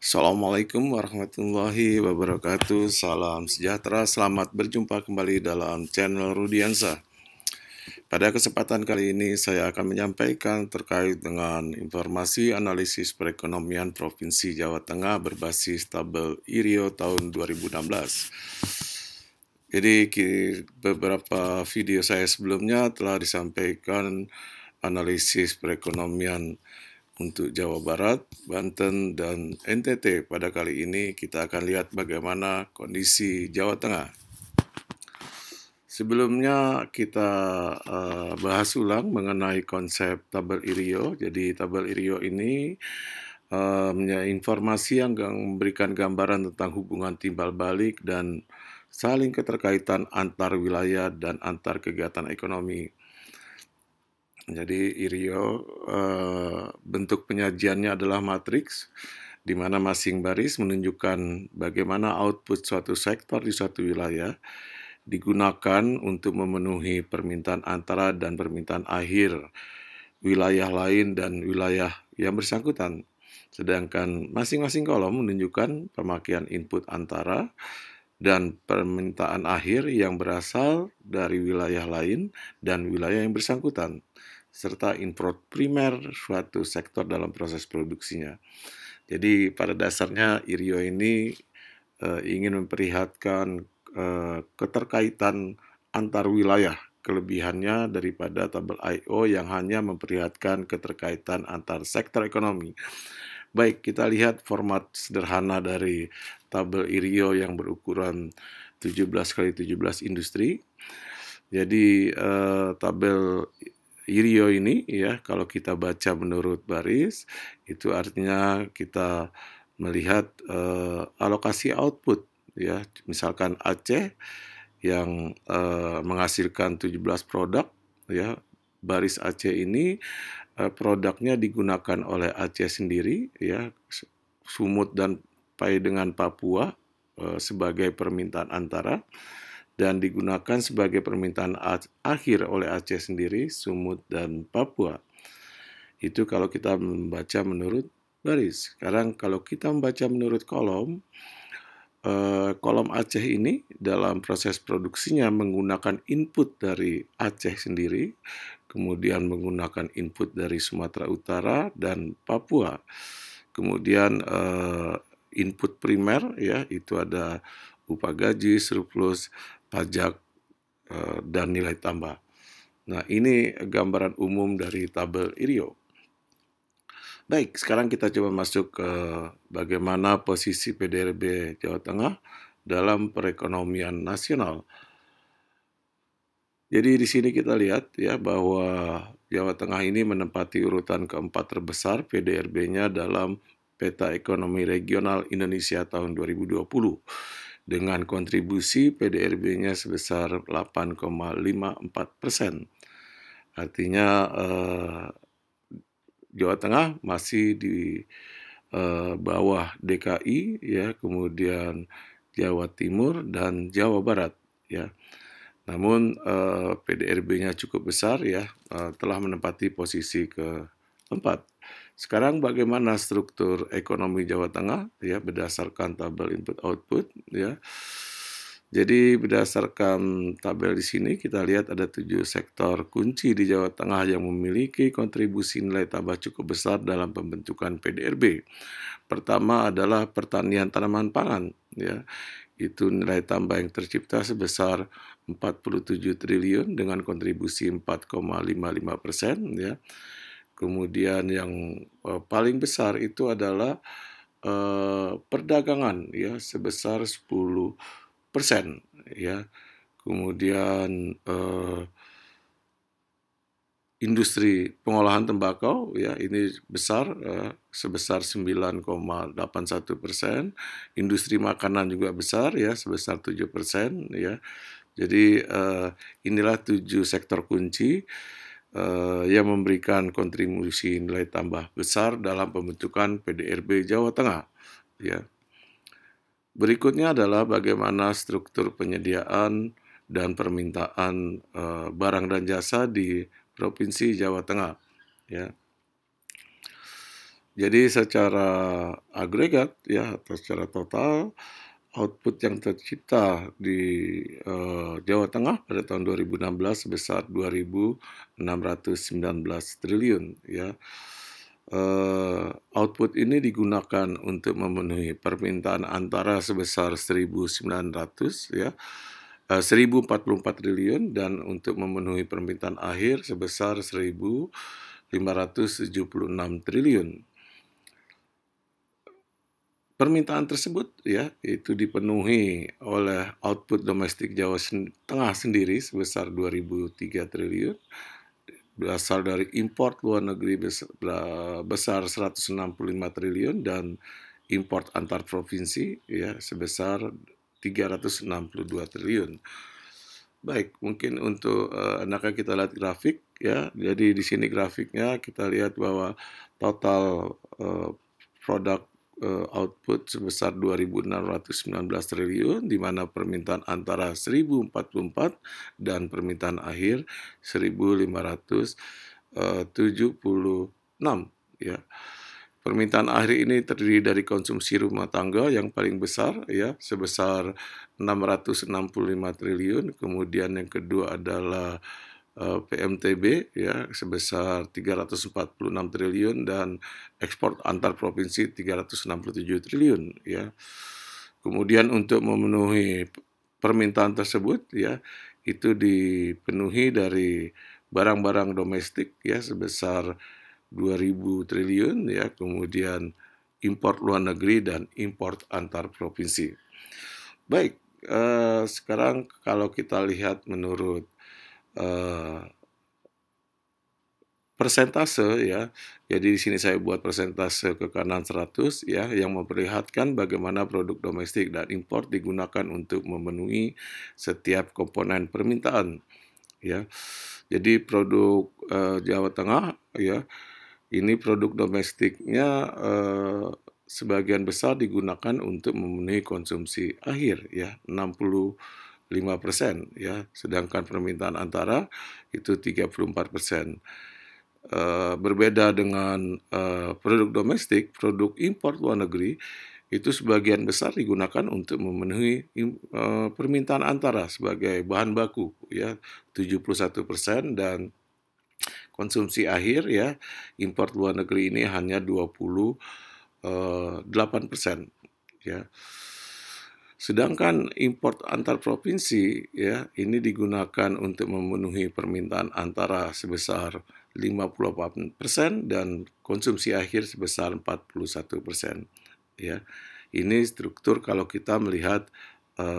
Assalamualaikum warahmatullahi wabarakatuh. Salam sejahtera, selamat berjumpa kembali dalam channel Rudiansa. Pada kesempatan kali ini saya akan menyampaikan terkait dengan informasi analisis perekonomian Provinsi Jawa Tengah berbasis tabel IRIO tahun 2016. Jadi beberapa video saya sebelumnya telah disampaikan analisis perekonomian untuk Jawa Barat, Banten, dan NTT. Pada kali ini kita akan lihat bagaimana kondisi Jawa Tengah. Sebelumnya kita bahas ulang mengenai konsep tabel IRIO. Jadi tabel IRIO ini informasi yang memberikan gambaran tentang hubungan timbal balik dan saling keterkaitan antar wilayah dan antar kegiatan ekonomi. Jadi IRIO bentuk penyajiannya adalah matriks, di mana masing baris menunjukkan bagaimana output suatu sektor di suatu wilayah digunakan untuk memenuhi permintaan antara dan permintaan akhir wilayah lain dan wilayah yang bersangkutan. Sedangkan masing-masing kolom menunjukkan pemakaian input antara dan permintaan akhir yang berasal dari wilayah lain dan wilayah yang bersangkutan, serta input primer suatu sektor dalam proses produksinya. Jadi pada dasarnya IRIO ini ingin memperlihatkan keterkaitan antar wilayah, kelebihannya daripada tabel IO yang hanya memperlihatkan keterkaitan antar sektor ekonomi. Baik, kita lihat format sederhana dari tabel IRIO yang berukuran 17x17 industri. Jadi tabel IRIO ini ya, kalau kita baca menurut baris, itu artinya kita melihat alokasi output ya. Misalkan Aceh yang menghasilkan 17 produk ya. Baris Aceh ini produknya digunakan oleh Aceh sendiri ya, Sumut dan Pai dengan Papua sebagai permintaan antara, dan digunakan sebagai permintaan akhir oleh Aceh sendiri, Sumut dan Papua. Itu kalau kita membaca menurut baris. Sekarang kalau kita membaca menurut kolom, kolom Aceh ini dalam proses produksinya menggunakan input dari Aceh sendiri, kemudian menggunakan input dari Sumatera Utara dan Papua. Kemudian input primer ya, itu ada upah gaji, surplus, pajak, dan nilai tambah. Nah, ini gambaran umum dari tabel IRIO. Baik, sekarang kita coba masuk ke bagaimana posisi PDRB Jawa Tengah dalam perekonomian nasional. Jadi di sini kita lihat ya bahwa Jawa Tengah ini menempati urutan keempat terbesar PDRB-nya dalam peta ekonomi regional Indonesia tahun 2020 dengan kontribusi PDRB-nya sebesar 8,54%. Artinya Jawa Tengah masih di bawah DKI ya, kemudian Jawa Timur dan Jawa Barat ya. Namun PDRB-nya cukup besar ya, telah menempati posisi keempat. Sekarang bagaimana struktur ekonomi Jawa Tengah ya berdasarkan tabel input output ya. Jadi berdasarkan tabel di sini kita lihat ada 7 sektor kunci di Jawa Tengah yang memiliki kontribusi nilai tambah cukup besar dalam pembentukan PDRB. Pertama adalah pertanian tanaman pangan ya. Itu nilai tambah yang tercipta sebesar 47 triliun dengan kontribusi 4,55% ya. Kemudian yang paling besar itu adalah perdagangan ya sebesar 10% ya. Kemudian industri pengolahan tembakau ya ini besar sebesar 9,81%. Industri makanan juga besar ya sebesar 7% ya. Jadi inilah 7 sektor kunci yang memberikan kontribusi nilai tambah besar dalam pembentukan PDRB Jawa Tengah ya. Berikutnya adalah bagaimana struktur penyediaan dan permintaan barang dan jasa di Provinsi Jawa Tengah ya. Jadi secara agregat ya atau secara total output yang tercipta di Jawa Tengah pada tahun 2016 sebesar 2.619 triliun ya. Output ini digunakan untuk memenuhi permintaan antara sebesar 1.900 ya 1.044 triliun dan untuk memenuhi permintaan akhir sebesar 1.576 triliun. Permintaan tersebut ya itu dipenuhi oleh output domestik Jawa Tengah sendiri sebesar 2.003 triliun, berasal dari import luar negeri besar 165 triliun dan import antar provinsi ya sebesar 362 triliun. Baik, mungkin untuk enaknya kita lihat grafik ya. Jadi di sini grafiknya kita lihat bahwa total produk output sebesar 2.619 triliun, di mana permintaan antara 1.044 dan permintaan akhir 1.576 ya. Permintaan akhir ini terdiri dari konsumsi rumah tangga yang paling besar ya sebesar 665 triliun, kemudian yang kedua adalah PMTB ya sebesar 346 triliun dan ekspor antar provinsi 367 triliun ya. Kemudian untuk memenuhi permintaan tersebut ya itu dipenuhi dari barang-barang domestik ya sebesar 2.000 triliun ya, kemudian import luar negeri dan import antar provinsi. Baik, sekarang kalau kita lihat menurut persentase ya. Jadi di sini saya buat persentase ke kanan 100 ya yang memperlihatkan bagaimana produk domestik dan import digunakan untuk memenuhi setiap komponen permintaan ya. Jadi produk Jawa Tengah ya ini produk domestiknya sebagian besar digunakan untuk memenuhi konsumsi akhir ya 65% ya, sedangkan permintaan antara itu 34%. Berbeda dengan produk domestik, produk impor luar negeri itu sebagian besar digunakan untuk memenuhi permintaan antara sebagai bahan baku ya 71% dan konsumsi akhir ya impor luar negeri ini hanya 28% ya. Sedangkan impor antar provinsi ya ini digunakan untuk memenuhi permintaan antara sebesar 58% dan konsumsi akhir sebesar 41% ya. Ini struktur kalau kita melihat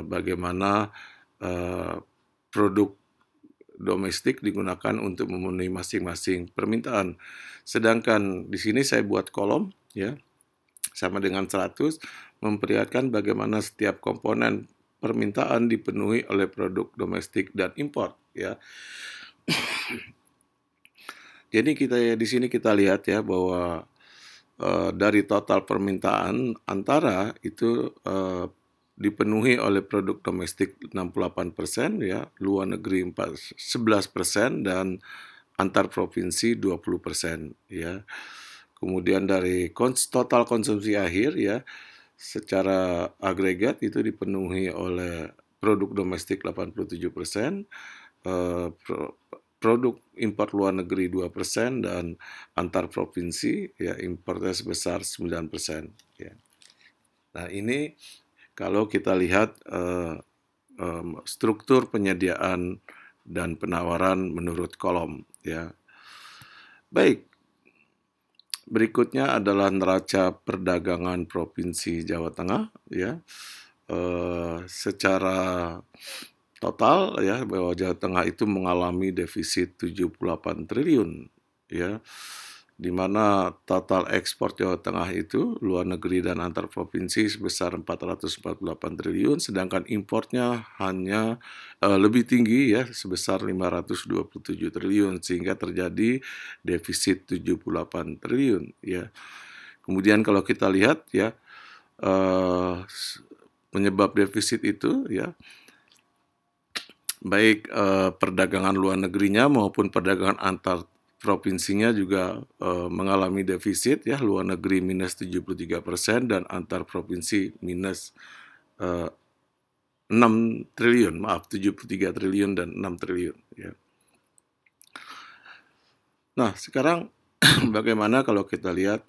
bagaimana produk domestik digunakan untuk memenuhi masing-masing permintaan. Sedangkan di sini saya buat kolom ya sama dengan 100 memperlihatkan bagaimana setiap komponen permintaan dipenuhi oleh produk domestik dan impor ya. Jadi di sini kita lihat ya bahwa dari total permintaan antara itu dipenuhi oleh produk domestik 68% ya, luar negeri 11% dan antar provinsi 20% ya. Kemudian dari total konsumsi akhir ya secara agregat itu dipenuhi oleh produk domestik 87%, produk impor luar negeri 2% dan antar provinsi ya impornya sebesar 9% ya. Nah, ini kalau kita lihat struktur penyediaan dan penawaran menurut kolom ya. Baik, berikutnya adalah neraca perdagangan Provinsi Jawa Tengah ya. Secara total ya bahwa Jawa Tengah itu mengalami defisit 78 triliun ya. Di mana total ekspor Jawa Tengah itu luar negeri dan antar provinsi sebesar 448 triliun, sedangkan importnya hanya lebih tinggi ya sebesar 527 triliun sehingga terjadi defisit 78 triliun ya. Kemudian kalau kita lihat ya penyebab defisit itu ya baik perdagangan luar negerinya maupun perdagangan antar provinsinya juga mengalami defisit, ya, luar negeri minus 73% dan antar provinsi minus 6 triliun, maaf, 73 triliun dan 6 triliun, ya. Nah, sekarang bagaimana kalau kita lihat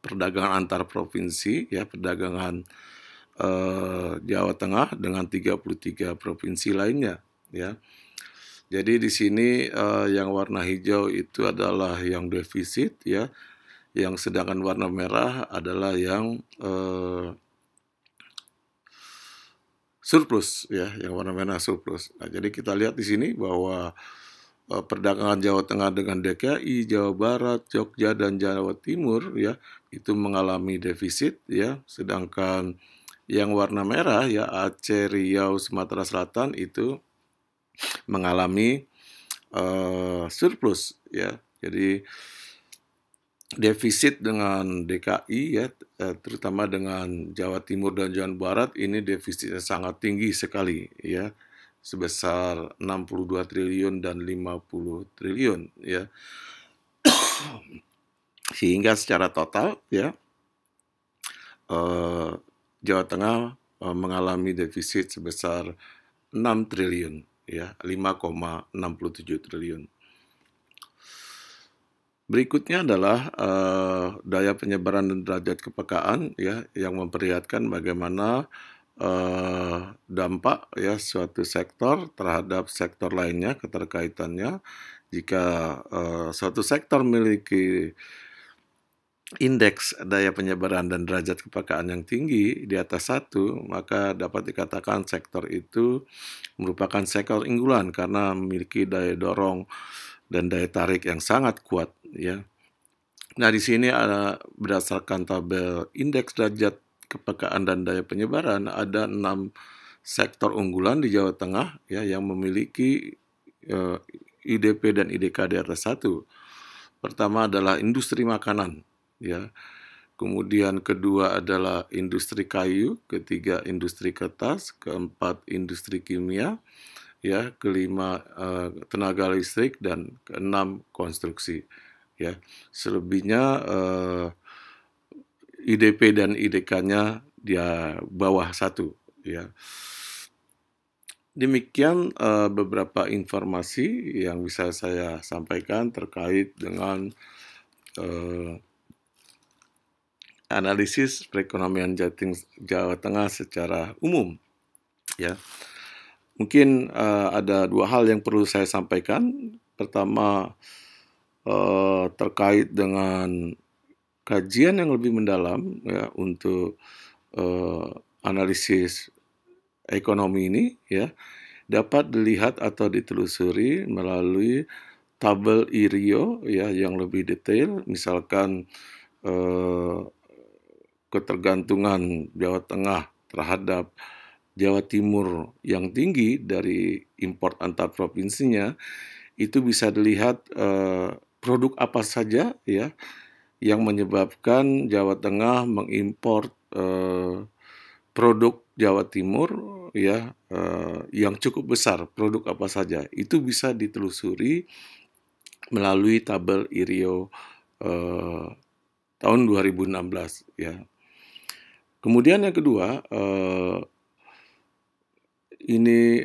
perdagangan antar provinsi, ya, perdagangan Jawa Tengah dengan 33 provinsi lainnya, ya. Jadi di sini yang warna hijau itu adalah yang defisit, ya, yang sedangkan warna merah adalah yang surplus, ya, yang warna merah surplus. Nah, jadi kita lihat di sini bahwa perdagangan Jawa Tengah dengan DKI, Jawa Barat, Jogja dan Jawa Timur, ya, itu mengalami defisit, ya, sedangkan yang warna merah, ya, Aceh, Riau, Sumatera Selatan itu mengalami surplus, ya. Jadi defisit dengan DKI, ya, terutama dengan Jawa Timur dan Jawa Barat ini defisitnya sangat tinggi sekali, ya, sebesar 62 triliun dan 50 triliun, ya. Sehingga secara total, ya, Jawa Tengah mengalami defisit sebesar 6 triliun, ya, 5,67 triliun. Berikutnya adalah daya penyebaran dan derajat kepekaan, ya, yang memperlihatkan bagaimana dampak, ya, suatu sektor terhadap sektor lainnya, keterkaitannya. Jika suatu sektor memiliki indeks daya penyebaran dan derajat kepekaan yang tinggi di atas 1, maka dapat dikatakan sektor itu merupakan sektor unggulan karena memiliki daya dorong dan daya tarik yang sangat kuat, ya. Nah, di sini ada berdasarkan tabel indeks derajat kepekaan dan daya penyebaran, ada 6 sektor unggulan di Jawa Tengah, ya, yang memiliki IDP dan IDK di atas 1. Pertama adalah industri makanan, ya. Kemudian kedua adalah industri kayu, ketiga industri kertas, keempat industri kimia, ya, kelima tenaga listrik, dan keenam konstruksi, ya. Selebihnya IDP dan IDK-nya dia bawah 1, ya. Demikian beberapa informasi yang bisa saya sampaikan terkait dengan analisis perekonomian Jawa Tengah secara umum, ya. Mungkin ada 2 hal yang perlu saya sampaikan. Pertama, terkait dengan kajian yang lebih mendalam, ya, untuk analisis ekonomi ini, ya, dapat dilihat atau ditelusuri melalui tabel IRIO, ya, yang lebih detail. Misalkan ketergantungan Jawa Tengah terhadap Jawa Timur yang tinggi dari import antar provinsinya, itu bisa dilihat produk apa saja, ya, yang menyebabkan Jawa Tengah mengimpor produk Jawa Timur, ya, yang cukup besar. Produk apa saja itu bisa ditelusuri melalui tabel IRIO tahun 2016, ya. Kemudian yang kedua, ini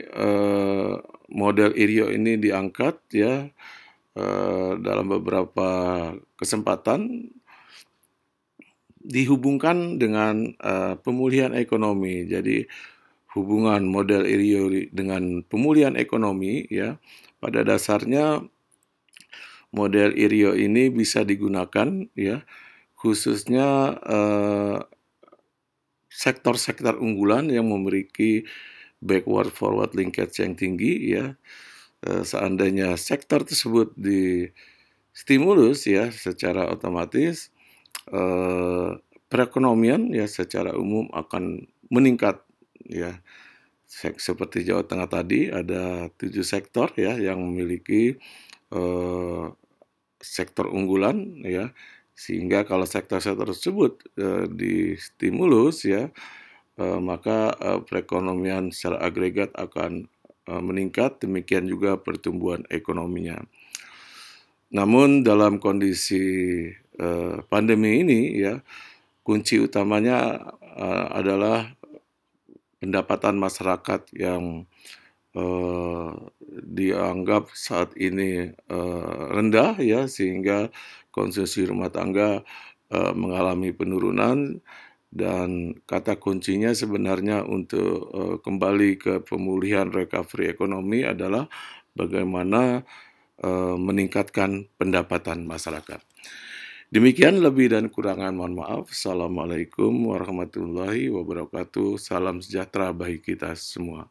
model IRIO ini diangkat, ya, dalam beberapa kesempatan dihubungkan dengan pemulihan ekonomi. Jadi hubungan model IRIO dengan pemulihan ekonomi, ya, pada dasarnya model IRIO ini bisa digunakan, ya, khususnya sektor-sektor unggulan yang memiliki backward forward linkage yang tinggi, ya. Seandainya sektor tersebut distimulus, ya, secara otomatis perekonomian, ya, secara umum akan meningkat, ya. Seperti Jawa Tengah tadi ada 7 sektor, ya, yang memiliki sektor unggulan, ya, sehingga kalau sektor-sektor tersebut distimulus, ya, maka perekonomian secara agregat akan meningkat, demikian juga pertumbuhan ekonominya. Namun dalam kondisi, pandemi ini ya, kunci utamanya, adalah pendapatan masyarakat yang, eee, dianggap saat ini, rendah ya, sehingga konsumsi rumah tangga, mengalami penurunan dan kata kuncinya sebenarnya untuk, kembali ke pemulihan recovery ekonomi adalah bagaimana, meningkatkan pendapatan masyarakat. Demikian lebih dan kurangan mohon maaf. Assalamualaikum warahmatullahi wabarakatuh. Salam sejahtera bagi kita semua.